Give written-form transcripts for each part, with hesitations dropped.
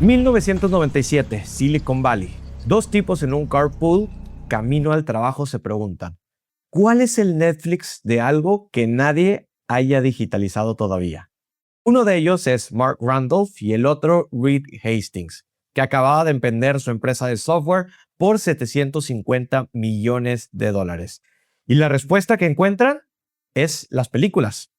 1997, Silicon Valley. Dos tipos en un carpool, camino al trabajo, se preguntan: ¿cuál es el Netflix de algo que nadie haya digitalizado todavía? Uno de ellos es Mark Randolph y el otro Reed Hastings, que acababa de emprender su empresa de software por $750 millones. Y la respuesta que encuentran es las películas.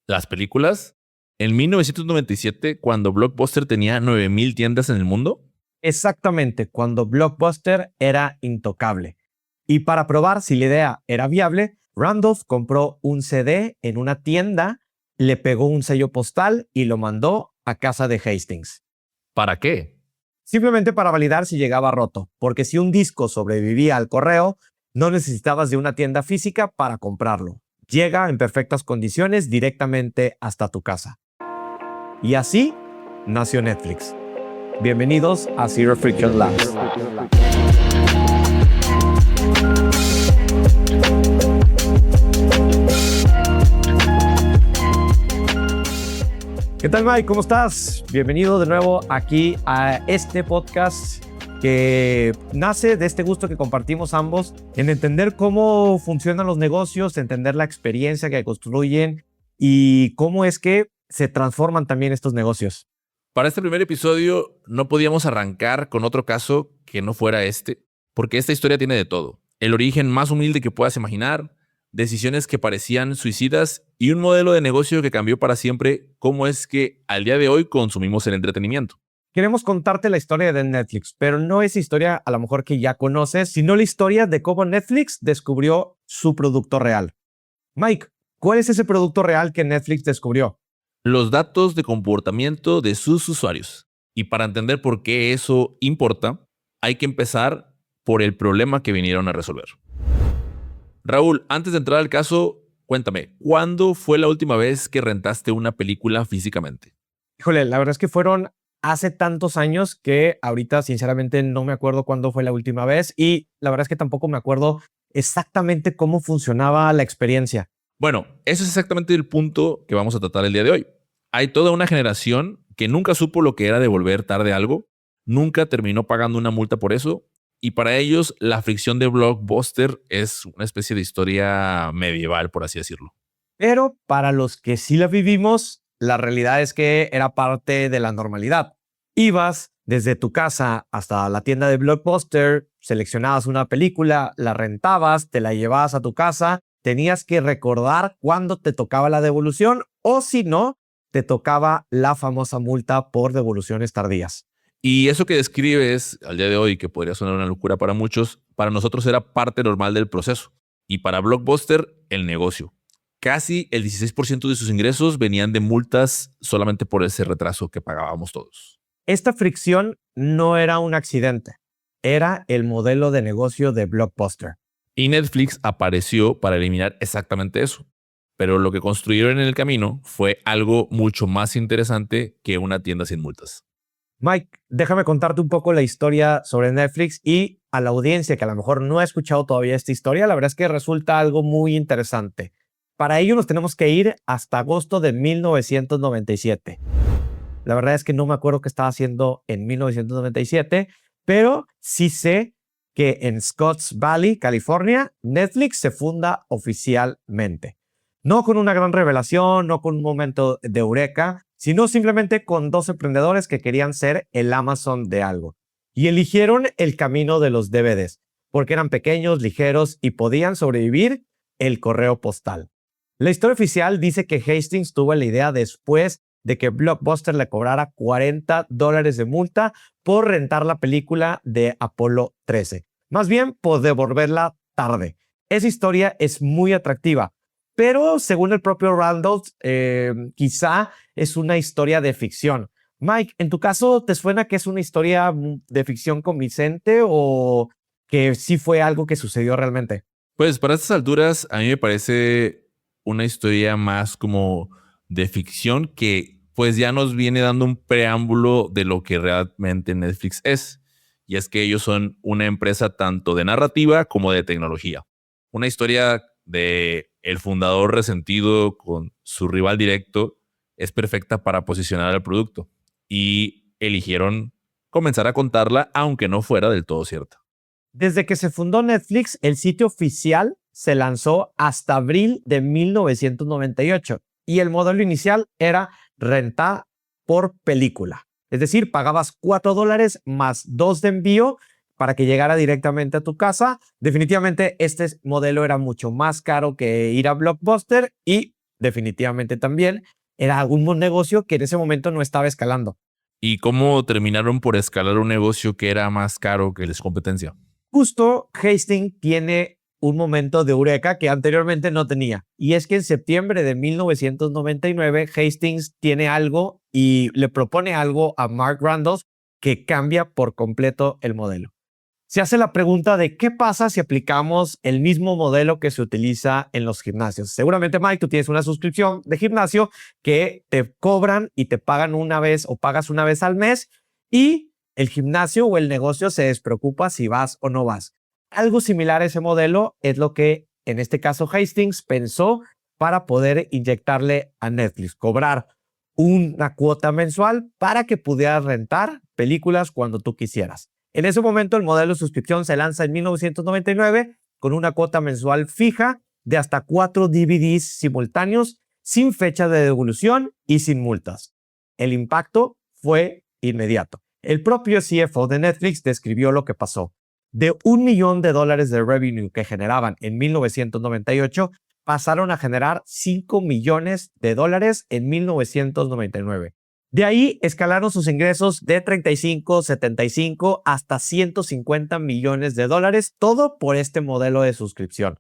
¿Las películas? En 1997, cuando Blockbuster tenía 9,000 tiendas en el mundo. Exactamente, cuando Blockbuster era intocable. Y para probar si la idea era viable, Randolph compró un CD en una tienda, le pegó un sello postal y lo mandó a casa de Hastings. ¿Para qué? Simplemente para validar si llegaba roto, porque si un disco sobrevivía al correo, no necesitabas de una tienda física para comprarlo. Llega en perfectas condiciones directamente hasta tu casa. Y así nació Netflix. Bienvenidos a Zero Friction Labs. ¿Qué tal, Mike? ¿Cómo estás? Bienvenido de nuevo aquí a este podcast que nace de este gusto que compartimos ambos en entender cómo funcionan los negocios, entender la experiencia que construyen y cómo es que se transforman también estos negocios. Para este primer episodio no podíamos arrancar con otro caso que no fuera este, porque esta historia tiene de todo. El origen más humilde que puedas imaginar, decisiones que parecían suicidas y un modelo de negocio que cambió para siempre cómo es que al día de hoy consumimos el entretenimiento. Queremos contarte la historia de Netflix, pero no es historia a lo mejor que ya conoces, sino la historia de cómo Netflix descubrió su producto real. Mike, ¿cuál es ese producto real que Netflix descubrió? Los datos de comportamiento de sus usuarios. Y para entender por qué eso importa, hay que empezar por el problema que vinieron a resolver. Raúl, antes de entrar al caso, cuéntame, ¿cuándo fue la última vez que rentaste una película físicamente? Híjole, la verdad es que fueron hace tantos años que ahorita sinceramente no me acuerdo cuándo fue la última vez y la verdad es que tampoco me acuerdo exactamente cómo funcionaba la experiencia. Bueno, eso es exactamente el punto que vamos a tratar el día de hoy. Hay toda una generación que nunca supo lo que era devolver tarde algo, nunca terminó pagando una multa por eso, y para ellos la fricción de Blockbuster es una especie de historia medieval, por así decirlo. Pero para los que sí la vivimos, la realidad es que era parte de la normalidad. Ibas desde tu casa hasta la tienda de Blockbuster, seleccionabas una película, la rentabas, te la llevabas a tu casa, tenías que recordar cuándo te tocaba la devolución o si no, te tocaba la famosa multa por devoluciones tardías. Y eso que describes al día de hoy, que podría sonar una locura para muchos, para nosotros era parte normal del proceso. Y para Blockbuster, el negocio. Casi el 16% de sus ingresos venían de multas solamente por ese retraso que pagábamos todos. Esta fricción no era un accidente, era el modelo de negocio de Blockbuster. Y Netflix apareció para eliminar exactamente eso. Pero lo que construyeron en el camino fue algo mucho más interesante que una tienda sin multas. Mike, déjame contarte un poco la historia sobre Netflix y a la audiencia que a lo mejor no ha escuchado todavía esta historia, la verdad es que resulta algo muy interesante. Para ello nos tenemos que ir hasta agosto de 1997. La verdad es que no me acuerdo qué estaba haciendo en 1997, pero sí sé que en Scotts Valley, California, Netflix se funda oficialmente. No con una gran revelación, no con un momento de eureka, sino simplemente con dos emprendedores que querían ser el Amazon de algo. Y eligieron el camino de los DVDs, porque eran pequeños, ligeros y podían sobrevivir el correo postal. La historia oficial dice que Hastings tuvo la idea después de que Blockbuster le cobrara $40 de multa por rentar la película de Apolo 13. Más bien, por devolverla tarde. Esa historia es muy atractiva, pero según el propio Randolph, quizá es una historia de ficción. Mike, ¿en tu caso te suena que es una historia de ficción convincente o que sí fue algo que sucedió realmente? Pues para estas alturas a mí me parece una historia más como de ficción que pues ya nos viene dando un preámbulo de lo que realmente Netflix es. Y es que ellos son una empresa tanto de narrativa como de tecnología. Una historia de el fundador resentido con su rival directo es perfecta para posicionar el producto. Y eligieron comenzar a contarla, aunque no fuera del todo cierta. Desde que se fundó Netflix, el sitio oficial se lanzó hasta abril de 1998 y el modelo inicial era rentar por película. Es decir, pagabas $4 más 2 de envío para que llegara directamente a tu casa. Definitivamente este modelo era mucho más caro que ir a Blockbuster y definitivamente también era algún negocio que en ese momento no estaba escalando. ¿Y cómo terminaron por escalar un negocio que era más caro que la competencia? Justo Hastings tiene un momento de eureka que anteriormente no tenía. Y es que en septiembre de 1999, Hastings tiene algo y le propone algo a Mark Randolph que cambia por completo el modelo. Se hace la pregunta de qué pasa si aplicamos el mismo modelo que se utiliza en los gimnasios. Seguramente, Mike, tú tienes una suscripción de gimnasio que te cobran y te pagan una vez o pagas una vez al mes y el gimnasio o el negocio se despreocupa si vas o no vas. Algo similar a ese modelo es lo que en este caso Hastings pensó para poder inyectarle a Netflix, cobrar una cuota mensual para que pudieras rentar películas cuando tú quisieras. En ese momento el modelo de suscripción se lanza en 1999 con una cuota mensual fija de hasta 4 DVDs simultáneos sin fecha de devolución y sin multas. El impacto fue inmediato. El propio CFO de Netflix describió lo que pasó. De $1 millón de revenue que generaban en 1998, pasaron a generar $5 millones en 1999. De ahí escalaron sus ingresos de 35, 75 hasta $150 millones, todo por este modelo de suscripción.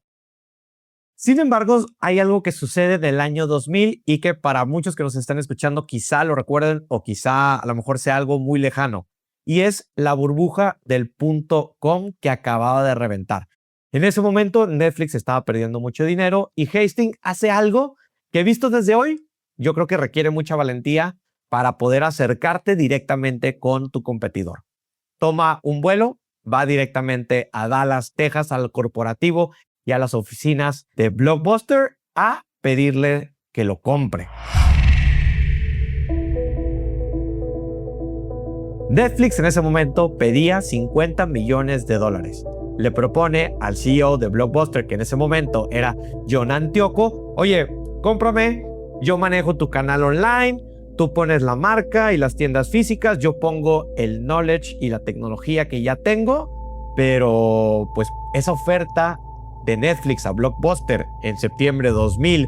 Sin embargo, hay algo que sucede del año 2000 y que para muchos que nos están escuchando quizá lo recuerden o quizá a lo mejor sea algo muy lejano. Y es la burbuja del .com que acababa de reventar. En ese momento Netflix estaba perdiendo mucho dinero y Hastings hace algo que visto desde hoy, yo creo que requiere mucha valentía para poder acercarte directamente con tu competidor. Toma un vuelo, va directamente a Dallas, Texas, al corporativo y a las oficinas de Blockbuster a pedirle que lo compre. Netflix en ese momento pedía $50 millones. Le propone al CEO de Blockbuster, que en ese momento era John Antioco, oye, cómprame, yo manejo tu canal online, tú pones la marca y las tiendas físicas, yo pongo el knowledge y la tecnología que ya tengo, pero pues esa oferta de Netflix a Blockbuster en septiembre de 2000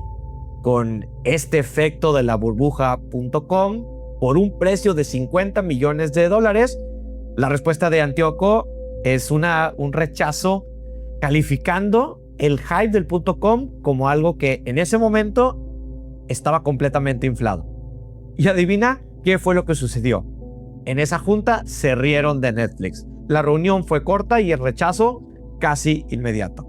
con este efecto de la burbuja.com por un precio de $50 millones, la respuesta de Antioco es un rechazo calificando el hype del .com como algo que en ese momento estaba completamente inflado. Y adivina qué fue lo que sucedió. En esa junta se rieron de Netflix. La reunión fue corta y el rechazo casi inmediato.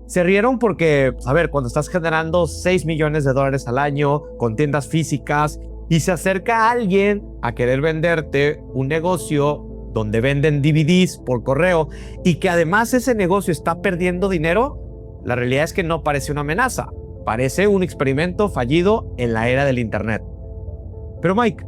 Se rieron porque, a ver, cuando estás generando $6 millones al año con tiendas físicas y se acerca alguien a querer venderte un negocio donde venden DVDs por correo y que además ese negocio está perdiendo dinero, la realidad es que no parece una amenaza, parece un experimento fallido en la era del Internet. Pero Mike,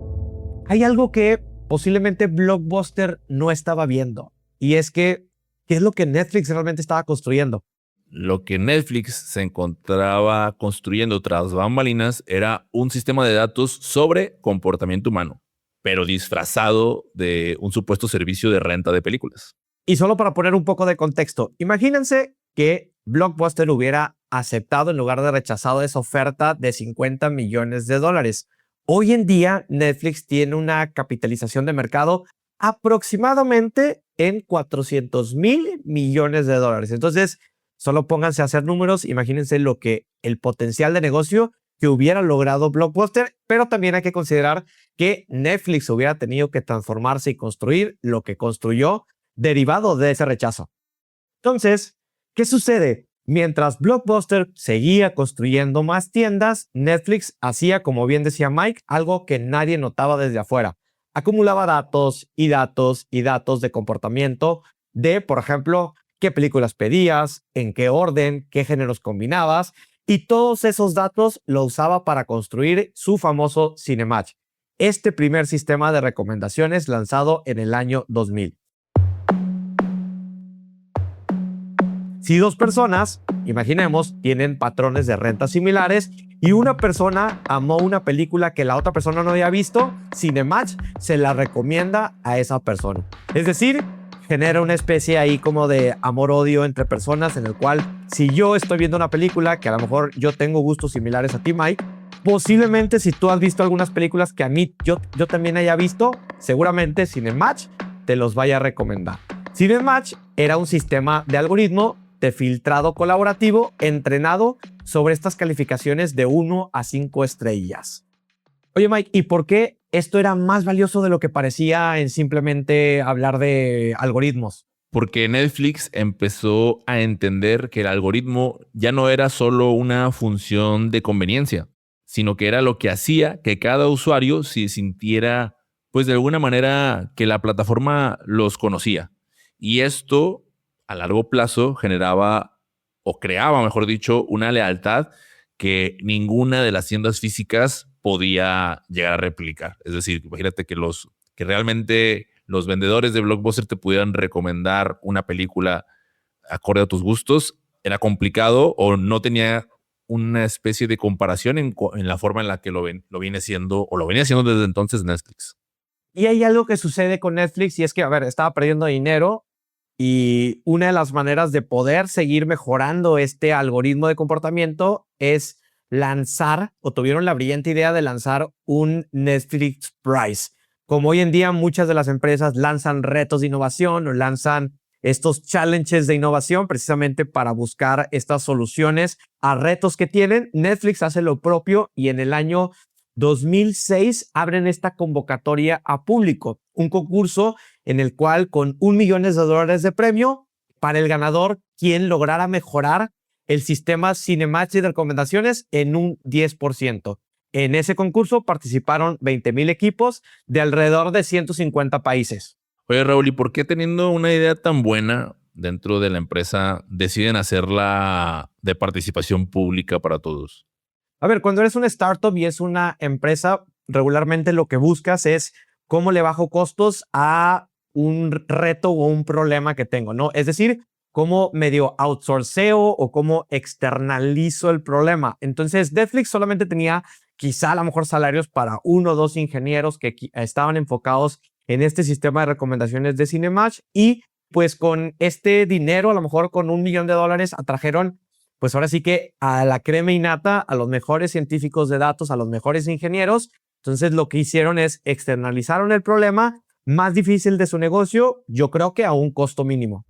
hay algo que posiblemente Blockbuster no estaba viendo y es que, ¿qué es lo que Netflix realmente estaba construyendo? Lo que Netflix se encontraba construyendo tras bambalinas era un sistema de datos sobre comportamiento humano, pero disfrazado de un supuesto servicio de renta de películas. Y solo para poner un poco de contexto, imagínense que Blockbuster hubiera aceptado en lugar de rechazado esa oferta de $50 millones. Hoy en día Netflix tiene una capitalización de mercado aproximadamente en $400 millones. Entonces, solo pónganse a hacer números, imagínense el potencial de negocio que hubiera logrado Blockbuster, pero también hay que considerar que Netflix hubiera tenido que transformarse y construir lo que construyó derivado de ese rechazo. Entonces, ¿qué sucede? Mientras Blockbuster seguía construyendo más tiendas, Netflix hacía, como bien decía Mike, algo que nadie notaba desde afuera. Acumulaba datos y datos y datos de comportamiento de, por ejemplo, qué películas pedías, en qué orden, qué géneros combinabas, y todos esos datos lo usaba para construir su famoso Cinematch. este primer sistema de recomendaciones lanzado en el año 2000. Si dos personas, imaginemos, tienen patrones de renta similares y una persona amó una película que la otra persona no había visto, Cinematch se la recomienda a esa persona. Es decir, genera una especie ahí como de amor-odio entre personas, en el cual si yo estoy viendo una película que a lo mejor yo tengo gustos similares a ti, Mike, posiblemente si tú has visto algunas películas que a mí yo también haya visto, seguramente Cinematch te los vaya a recomendar. Cinematch era un sistema de algoritmo de filtrado colaborativo entrenado sobre estas calificaciones de 1 a 5 estrellas. Oye, Mike, ¿y por qué esto era más valioso de lo que parecía en simplemente hablar de algoritmos? Porque Netflix empezó a entender que el algoritmo ya no era solo una función de conveniencia, sino que era lo que hacía que cada usuario se sintiera, pues de alguna manera, que la plataforma los conocía. Y esto, a largo plazo, generaba, o creaba, mejor dicho, una lealtad que ninguna de las tiendas físicas podía llegar a replicar. Es decir, imagínate que realmente los vendedores de Blockbuster te pudieran recomendar una película acorde a tus gustos, era complicado o no tenía una especie de comparación en la forma en la que lo viene siendo o lo venía haciendo desde entonces Netflix. Y hay algo que sucede con Netflix y es que, a ver, estaba perdiendo dinero y una de las maneras de poder seguir mejorando este algoritmo de comportamiento es lanzar, o tuvieron la brillante idea de lanzar un Netflix Prize. Como hoy en día muchas de las empresas lanzan retos de innovación o lanzan estos challenges de innovación precisamente para buscar estas soluciones a retos que tienen, Netflix hace lo propio y en el año 2006 abren esta convocatoria a público, un concurso en el cual con $1 millón de premio para el ganador, quien lograra mejorar el sistema Cinematch de recomendaciones en un 10%. En ese concurso participaron 20,000 equipos de alrededor de 150 países. Oye, Raúl, ¿y por qué teniendo una idea tan buena dentro de la empresa deciden hacerla de participación pública para todos? A ver, cuando eres una startup y es una empresa, regularmente lo que buscas es cómo le bajo costos a un reto o un problema que tengo, ¿no? Es decir, cómo medio outsourceo o cómo externalizo el problema. Entonces, Netflix solamente tenía quizá a lo mejor salarios para 1 o 2 ingenieros que estaban enfocados en este sistema de recomendaciones de Cinematch y pues con este dinero, a lo mejor con $1 millón, atrajeron pues ahora sí que a la crema innata, a los mejores científicos de datos, a los mejores ingenieros. Entonces lo que hicieron es externalizaron el problema más difícil de su negocio, yo creo que a un costo mínimo.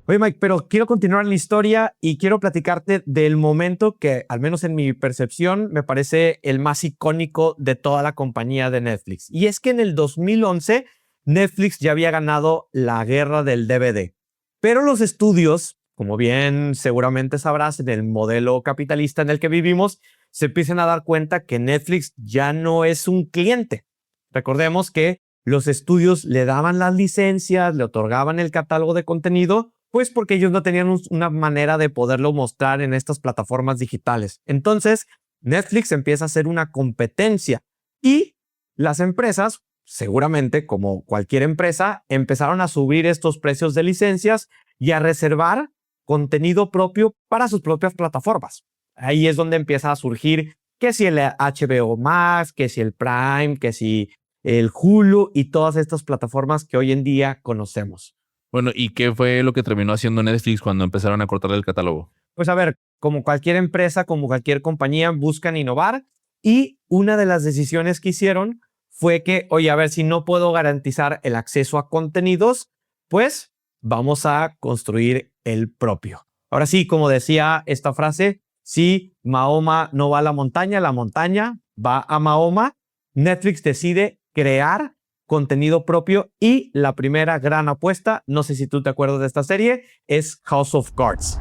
Oye, Mike, pero quiero continuar la historia y quiero platicarte del momento que, al menos en mi percepción, me parece el más icónico de toda la compañía de Netflix. Y es que en el 2011, Netflix ya había ganado la guerra del DVD. Pero los estudios, como bien seguramente sabrás, en el modelo capitalista en el que vivimos, se empiezan a dar cuenta que Netflix ya no es un cliente. Recordemos que los estudios le daban las licencias, le otorgaban el catálogo de contenido, pues porque ellos no tenían una manera de poderlo mostrar en estas plataformas digitales. Entonces, Netflix empieza a hacer una competencia y las empresas, seguramente como cualquier empresa, empezaron a subir estos precios de licencias y a reservar contenido propio para sus propias plataformas. Ahí es donde empieza a surgir que si el HBO Max, que si el Prime, que si el Hulu y todas estas plataformas que hoy en día conocemos. Bueno, ¿y qué fue lo que terminó haciendo Netflix cuando empezaron a cortar el catálogo? Pues a ver, como cualquier empresa, como cualquier compañía, buscan innovar y una de las decisiones que hicieron fue que, oye, a ver, si no puedo garantizar el acceso a contenidos, pues vamos a construir el propio. Ahora sí, como decía esta frase, si Mahoma no va a la montaña va a Mahoma. Netflix decide crear contenido propio y la primera gran apuesta, no sé si tú te acuerdas de esta serie, es House of Cards.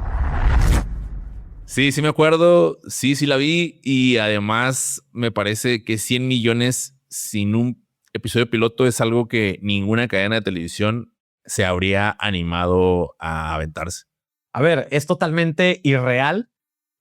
Sí, sí me acuerdo, sí la vi y además me parece que 100 millones sin un episodio piloto es algo que ninguna cadena de televisión se habría animado a aventarse. A ver, es totalmente irreal,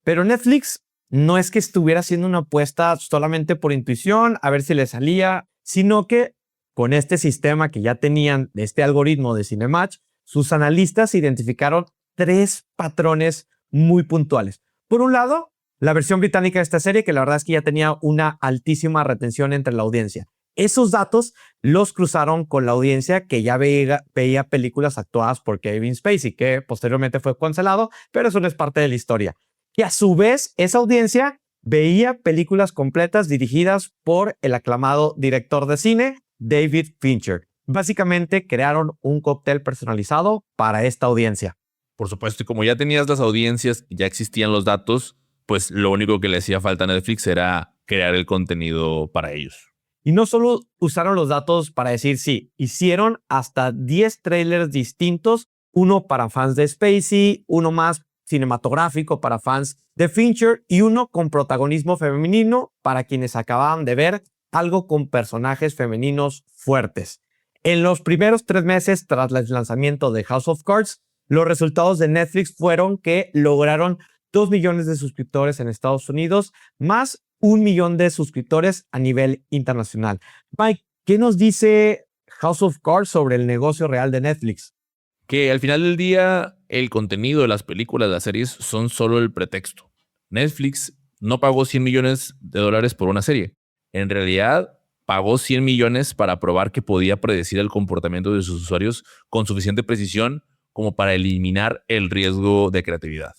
pero Netflix no es que estuviera haciendo una apuesta solamente por intuición, a ver si le salía, sino que con este sistema que ya tenían de este algoritmo de Cinematch, sus analistas identificaron 3 patrones muy puntuales. Por un lado, la versión británica de esta serie, que la verdad es que ya tenía una altísima retención entre la audiencia. Esos datos los cruzaron con la audiencia que ya veía películas actuadas por Kevin Spacey, que posteriormente fue cancelado, pero eso no es parte de la historia. Y a su vez, esa audiencia veía películas completas dirigidas por el aclamado director de cine, David Fincher. Básicamente crearon un cóctel personalizado para esta audiencia. Por supuesto, y como ya tenías las audiencias, ya existían los datos, pues lo único que le hacía falta a Netflix era crear el contenido para ellos. Y no solo usaron los datos para decir sí, hicieron hasta 10 trailers distintos, uno para fans de Spacey, uno más cinematográfico para fans de Fincher y uno con protagonismo femenino para quienes acababan de ver algo con personajes femeninos fuertes. En los primeros 3 meses tras el lanzamiento de House of Cards, los resultados de Netflix fueron que lograron 2 millones de suscriptores en Estados Unidos, más 1 millón de suscriptores a nivel internacional. Mike, ¿qué nos dice House of Cards sobre el negocio real de Netflix? Que al final del día, el contenido de las películas, las series, son solo el pretexto. Netflix no pagó $100 millones por una serie. En realidad, pagó 100 millones para probar que podía predecir el comportamiento de sus usuarios con suficiente precisión como para eliminar el riesgo de creatividad.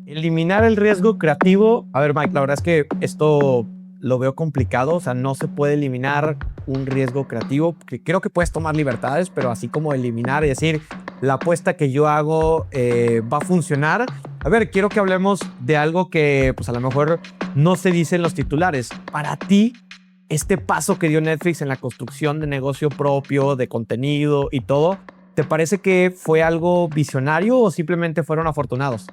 Eliminar el riesgo creativo. A ver, Mike, la verdad es que esto lo veo complicado. O sea, no se puede eliminar un riesgo creativo. Creo que puedes tomar libertades, pero así como eliminar y decir, la apuesta que yo hago va a funcionar. A ver, quiero que hablemos de algo que pues a lo mejor no se dice en los titulares. Para ti, este paso que dio Netflix en la construcción de negocio propio, de contenido y todo, ¿te parece que fue algo visionario o simplemente fueron afortunados?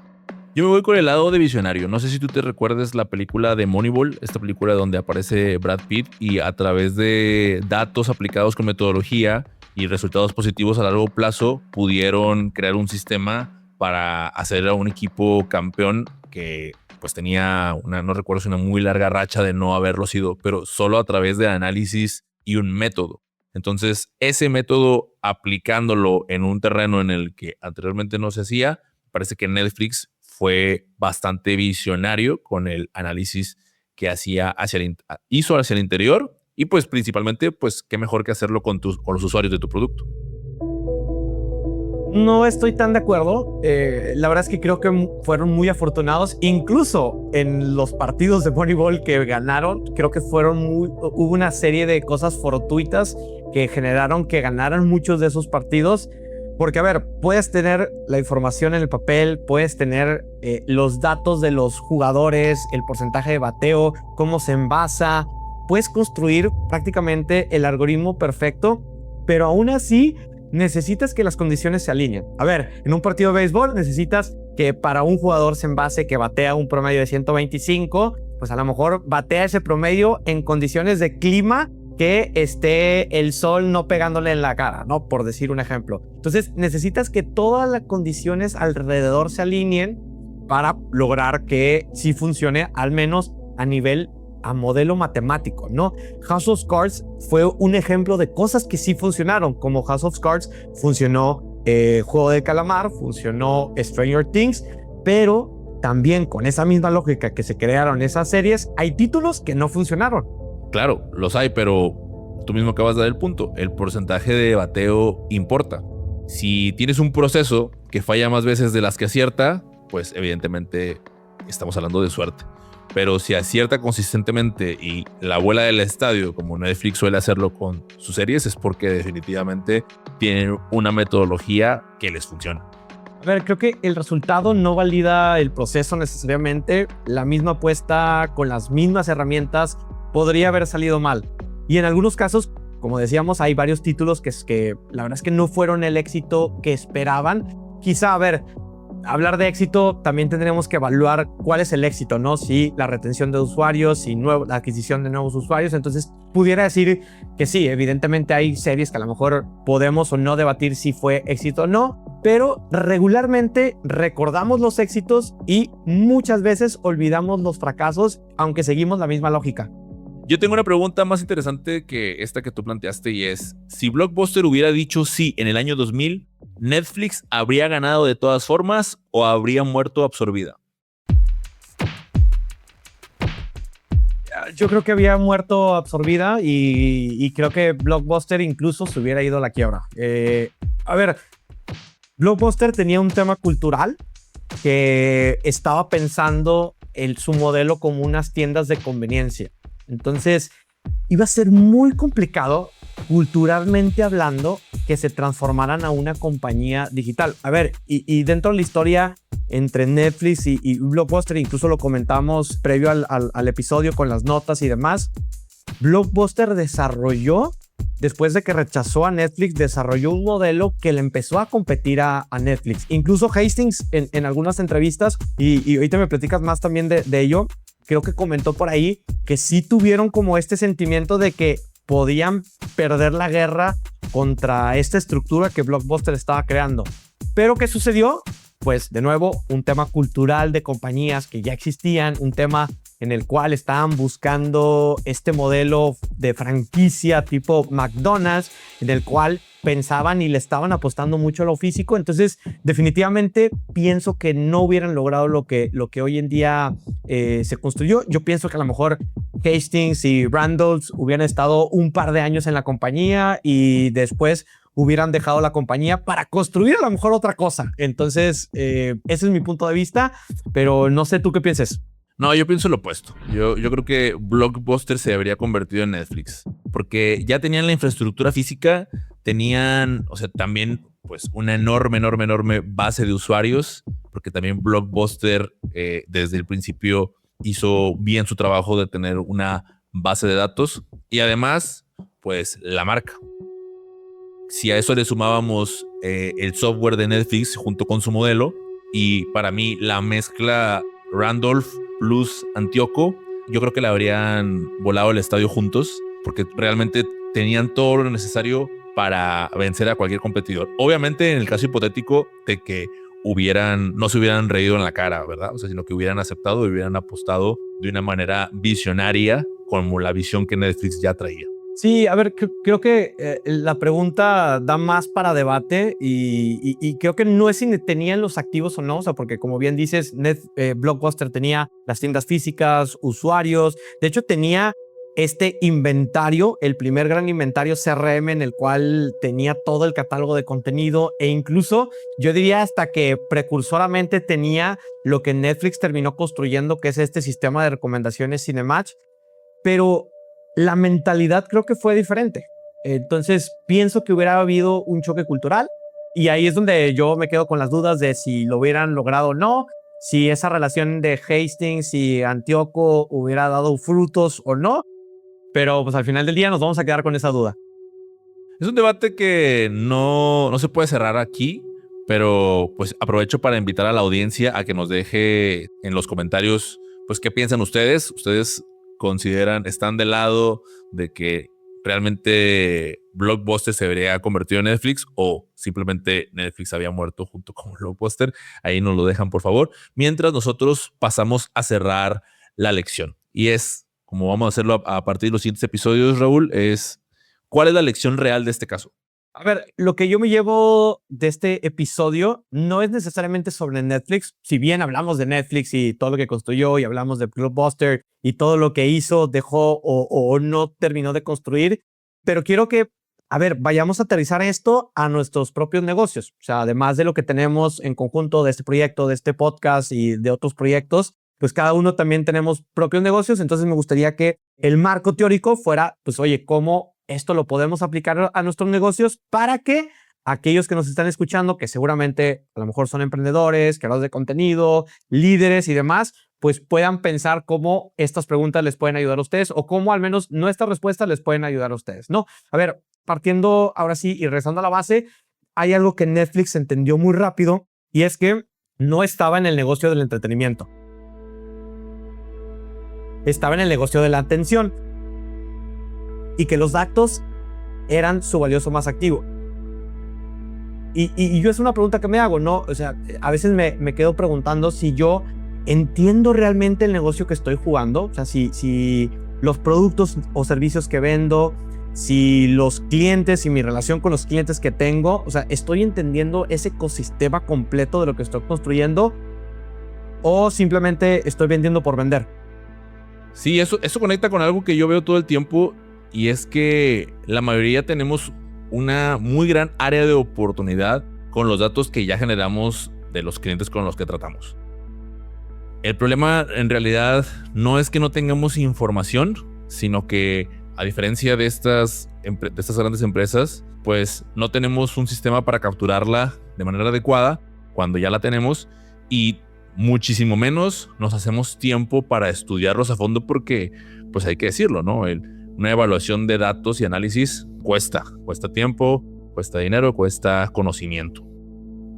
Yo me voy con el lado de visionario. No sé si tú te recuerdes la película de Moneyball, esta película donde aparece Brad Pitt y a través de datos aplicados con metodología y resultados positivos a largo plazo pudieron crear un sistema para hacer a un equipo campeón que pues tenía no recuerdo si una muy larga racha de no haberlo sido, pero solo a través de análisis y un método. Entonces, ese método aplicándolo en un terreno en el que anteriormente no se hacía, parece que Netflix fue bastante visionario con el análisis que hizo hacia el interior y pues principalmente, pues qué mejor que hacerlo con los usuarios de tu producto. No estoy tan de acuerdo. La verdad es que creo que fueron muy afortunados. Incluso en los partidos de Moneyball que ganaron, creo que hubo una serie de cosas fortuitas que generaron que ganaran muchos de esos partidos. Porque, a ver, puedes tener la información en el papel, puedes tener los datos de los jugadores, el porcentaje de bateo, cómo se envasa. Puedes construir prácticamente el algoritmo perfecto, pero aún así necesitas que las condiciones se alineen. A ver, en un partido de béisbol necesitas que para un jugador se envase que batea un promedio de 125, pues a lo mejor batea ese promedio en condiciones de clima que esté el sol no pegándole en la cara, ¿no? Por decir un ejemplo. Entonces necesitas que todas las condiciones alrededor se alineen para lograr que sí funcione, al menos a modelo matemático, ¿no? House of Cards fue un ejemplo de cosas que sí funcionaron, como House of Cards funcionó Juego de Calamar, funcionó Stranger Things, pero también con esa misma lógica que se crearon esas series, hay títulos que no funcionaron. Claro, los hay, pero tú mismo acabas de dar el punto. El porcentaje de bateo importa. Si tienes un proceso que falla más veces de las que acierta, pues evidentemente estamos hablando de suerte. Pero si acierta consistentemente y la abuela del estadio, como Netflix suele hacerlo con sus series, es porque definitivamente tienen una metodología que les funciona. A ver, creo que el resultado no valida el proceso necesariamente. La misma apuesta con las mismas herramientas podría haber salido mal. Y en algunos casos, como decíamos, hay varios títulos que la verdad es que no fueron el éxito que esperaban. Quizá, a ver, hablar de éxito también tendremos que evaluar cuál es el éxito, ¿no? Si la retención de usuarios, si la adquisición de nuevos usuarios. Entonces, pudiera decir que sí, evidentemente hay series que a lo mejor podemos o no debatir si fue éxito o no. pero regularmente recordamos los éxitos y muchas veces olvidamos los fracasos, aunque seguimos la misma lógica. Yo tengo una pregunta más interesante que esta que tú planteaste y es, si Blockbuster hubiera dicho sí en el año 2000, ¿Netflix habría ganado de todas formas o habría muerto absorbida? Yo creo que había muerto absorbida y creo que Blockbuster incluso se hubiera ido a la quiebra. A ver, Blockbuster tenía un tema cultural que estaba pensando su modelo como unas tiendas de conveniencia. Entonces, iba a ser muy complicado, culturalmente hablando, que se transformaran a una compañía digital. A ver, y dentro de la historia entre Netflix y Blockbuster, incluso lo comentamos previo al episodio con las notas y demás, Blockbuster desarrolló, después de que rechazó a Netflix, desarrolló un modelo que le empezó a competir a Netflix. Incluso Hastings en algunas entrevistas, y ahorita me platicas más también de ello, creo que comentó por ahí que sí tuvieron como este sentimiento de que podían perder la guerra contra esta estructura que Blockbuster estaba creando. Pero ¿qué sucedió? Pues de nuevo, un tema cultural de compañías que ya existían, un tema en el cual estaban buscando este modelo de franquicia tipo McDonald's, en el cual pensaban y le estaban apostando mucho a lo físico. Entonces, definitivamente pienso que no hubieran logrado lo que hoy en día se construyó. Yo pienso que a lo mejor Hastings y Randolph hubieran estado un par de años en la compañía y después hubieran dejado la compañía para construir a lo mejor otra cosa. Entonces, ese es mi punto de vista, pero no sé tú qué pienses. No, yo pienso lo opuesto. Yo creo que Blockbuster se habría convertido en Netflix, porque ya tenían la infraestructura física, tenían, o sea, también pues una enorme base de usuarios, porque también Blockbuster desde el principio hizo bien su trabajo de tener una base de datos y además, pues la marca. Si a eso le sumábamos el software de Netflix junto con su modelo, y para mí la mezcla Randolph plus Antioco, yo creo que le habrían volado el estadio juntos, porque realmente tenían todo lo necesario para vencer a cualquier competidor. Obviamente en el caso hipotético de que no se hubieran reído en la cara, ¿verdad? O sea, sino que hubieran aceptado y hubieran apostado de una manera visionaria como la visión que Netflix ya traía. Sí, a ver, creo que la pregunta da más para debate y creo que no es si tenían los activos o no, o sea, porque como bien dices, Blockbuster tenía las tiendas físicas, usuarios, de hecho tenía este inventario, el primer gran inventario CRM en el cual tenía todo el catálogo de contenido e incluso yo diría hasta que precursoramente tenía lo que Netflix terminó construyendo, que es este sistema de recomendaciones Cinematch, pero la mentalidad creo que fue diferente. Entonces pienso que hubiera habido un choque cultural y ahí es donde yo me quedo con las dudas de si lo hubieran logrado o no, si esa relación de Hastings y Antioco hubiera dado frutos o no, pero pues al final del día nos vamos a quedar con esa duda. Es un debate que no se puede cerrar aquí, pero pues aprovecho para invitar a la audiencia a que nos deje en los comentarios pues qué piensan ustedes. ¿Ustedes están del lado de que realmente Blockbuster se habría convertido en Netflix o simplemente Netflix había muerto junto con Blockbuster? Ahí nos lo dejan, por favor. Mientras nosotros pasamos a cerrar la lección. Y es, como vamos a hacerlo a partir de los siguientes episodios, Raúl, ¿cuál es la lección real de este caso? A ver, lo que yo me llevo de este episodio no es necesariamente sobre Netflix. Si bien hablamos de Netflix y todo lo que construyó y hablamos de Blockbuster y todo lo que hizo, dejó o no terminó de construir, pero quiero que, a ver, vayamos a aterrizar esto a nuestros propios negocios. O sea, además de lo que tenemos en conjunto de este proyecto, de este podcast y de otros proyectos, pues cada uno también tenemos propios negocios. Entonces me gustaría que el marco teórico fuera, pues, oye, ¿cómo esto lo podemos aplicar a nuestros negocios para que aquellos que nos están escuchando, que seguramente a lo mejor son emprendedores, creadores de contenido, líderes y demás, pues puedan pensar cómo estas preguntas les pueden ayudar a ustedes o cómo al menos nuestras respuestas les pueden ayudar a ustedes, ¿no? A ver, partiendo ahora sí y regresando a la base, hay algo que Netflix entendió muy rápido y es que no estaba en el negocio del entretenimiento. Estaba en el negocio de la atención. Y que los datos eran su valioso más activo. Y yo es una pregunta que me hago, ¿no? O sea, a veces me quedo preguntando si yo entiendo realmente el negocio que estoy jugando, o sea, si los productos o servicios que vendo, si los clientes y mi relación con los clientes que tengo, o sea, estoy entendiendo ese ecosistema completo de lo que estoy construyendo o simplemente estoy vendiendo por vender. Sí, eso conecta con algo que yo veo todo el tiempo y es que la mayoría tenemos una muy gran área de oportunidad con los datos que ya generamos de los clientes con los que tratamos. El problema en realidad no es que no tengamos información, sino que a diferencia de estas grandes empresas, pues no tenemos un sistema para capturarla de manera adecuada cuando ya la tenemos y muchísimo menos nos hacemos tiempo para estudiarlos a fondo porque, pues hay que decirlo, ¿no? Una evaluación de datos y análisis cuesta tiempo, cuesta dinero, cuesta conocimiento.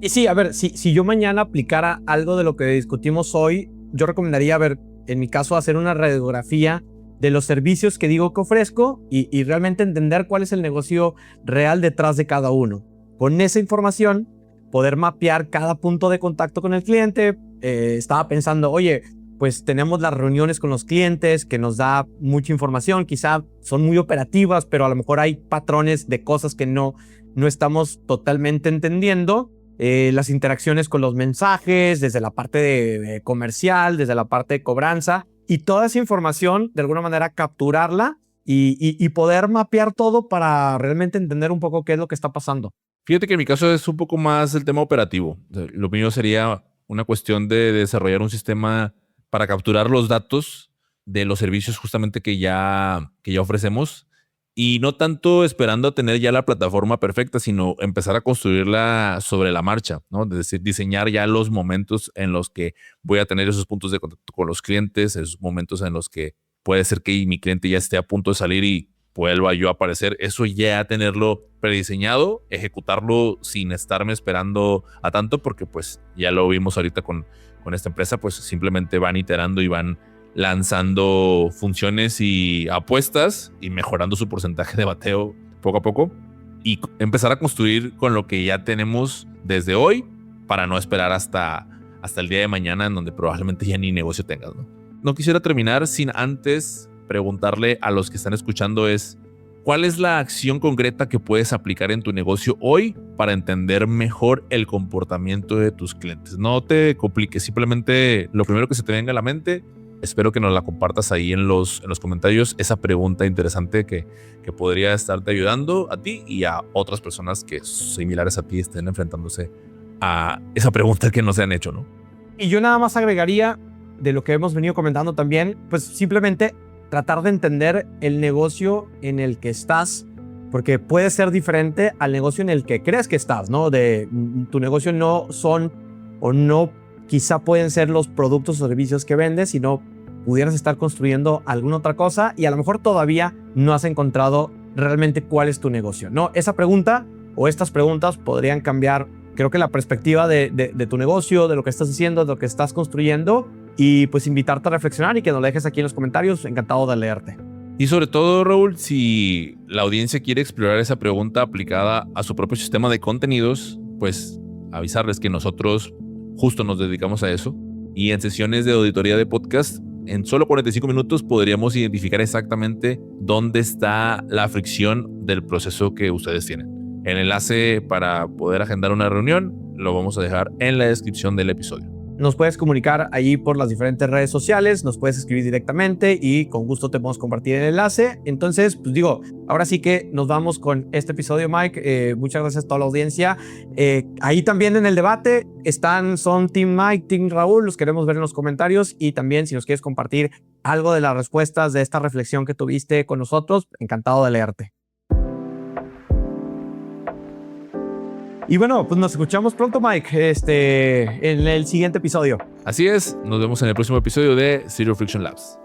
Y sí, a ver, si yo mañana aplicara algo de lo que discutimos hoy, yo recomendaría, a ver, en mi caso, hacer una radiografía de los servicios que digo que ofrezco y realmente entender cuál es el negocio real detrás de cada uno. Con esa información, poder mapear cada punto de contacto con el cliente. Estaba pensando, oye, pues tenemos las reuniones con los clientes que nos da mucha información, quizá son muy operativas, pero a lo mejor hay patrones de cosas que no estamos totalmente entendiendo. Las interacciones con los mensajes, desde la parte de comercial, desde la parte de cobranza, y toda esa información, de alguna manera, capturarla y poder mapear todo para realmente entender un poco qué es lo que está pasando. Fíjate que en mi caso es un poco más el tema operativo. O sea, lo mío sería una cuestión de desarrollar un sistema para capturar los datos de los servicios justamente que ya ofrecemos y no tanto esperando a tener ya la plataforma perfecta, sino empezar a construirla sobre la marcha, ¿no? Es decir, diseñar ya los momentos en los que voy a tener esos puntos de contacto con los clientes, esos momentos en los que puede ser que mi cliente ya esté a punto de salir y vuelva yo a aparecer. Eso ya tenerlo prediseñado, ejecutarlo sin estarme esperando a tanto, porque pues ya lo vimos ahorita con esta empresa, pues simplemente van iterando y van lanzando funciones y apuestas y mejorando su porcentaje de bateo poco a poco y empezar a construir con lo que ya tenemos desde hoy para no esperar hasta el día de mañana en donde probablemente ya ni negocio tengas, ¿no? No quisiera terminar sin antes preguntarle a los que están escuchando ¿cuál es la acción concreta que puedes aplicar en tu negocio hoy para entender mejor el comportamiento de tus clientes? No te compliques, simplemente lo primero que se te venga a la mente. Espero que nos la compartas ahí en los comentarios, esa pregunta interesante que podría estarte ayudando a ti y a otras personas que similares a ti estén enfrentándose a esa pregunta que no se han hecho, ¿no? Y yo nada más agregaría de lo que hemos venido comentando también, pues simplemente tratar de entender el negocio en el que estás, porque puede ser diferente al negocio en el que crees que estás, ¿no? Tu negocio no son o no quizá pueden ser los productos o servicios que vendes, sino pudieras estar construyendo alguna otra cosa y a lo mejor todavía no has encontrado realmente cuál es tu negocio, ¿no? Esa pregunta o estas preguntas podrían cambiar, creo que la perspectiva de tu negocio, de lo que estás haciendo, de lo que estás construyendo y pues invitarte a reflexionar y que nos lo dejes aquí en los comentarios. Encantado de leerte. Y sobre todo, Raúl, si la audiencia quiere explorar esa pregunta aplicada a su propio sistema de contenidos, pues avisarles que nosotros justo nos dedicamos a eso y en sesiones de auditoría de podcast en solo 45 minutos podríamos identificar exactamente dónde está la fricción del proceso que ustedes tienen. El enlace para poder agendar una reunión lo vamos a dejar en la descripción del episodio. Nos puedes comunicar allí por las diferentes redes sociales, nos puedes escribir directamente y con gusto te podemos compartir el enlace. Entonces, pues digo, ahora sí que nos vamos con este episodio, Mike. Muchas gracias a toda la audiencia. Ahí también en el debate son Team Mike, Team Raúl, los queremos ver en los comentarios y también si nos quieres compartir algo de las respuestas de esta reflexión que tuviste con nosotros, encantado de leerte. Y bueno, pues nos escuchamos pronto, Mike, en el siguiente episodio. Así es, nos vemos en el próximo episodio de Zero Friction Labs.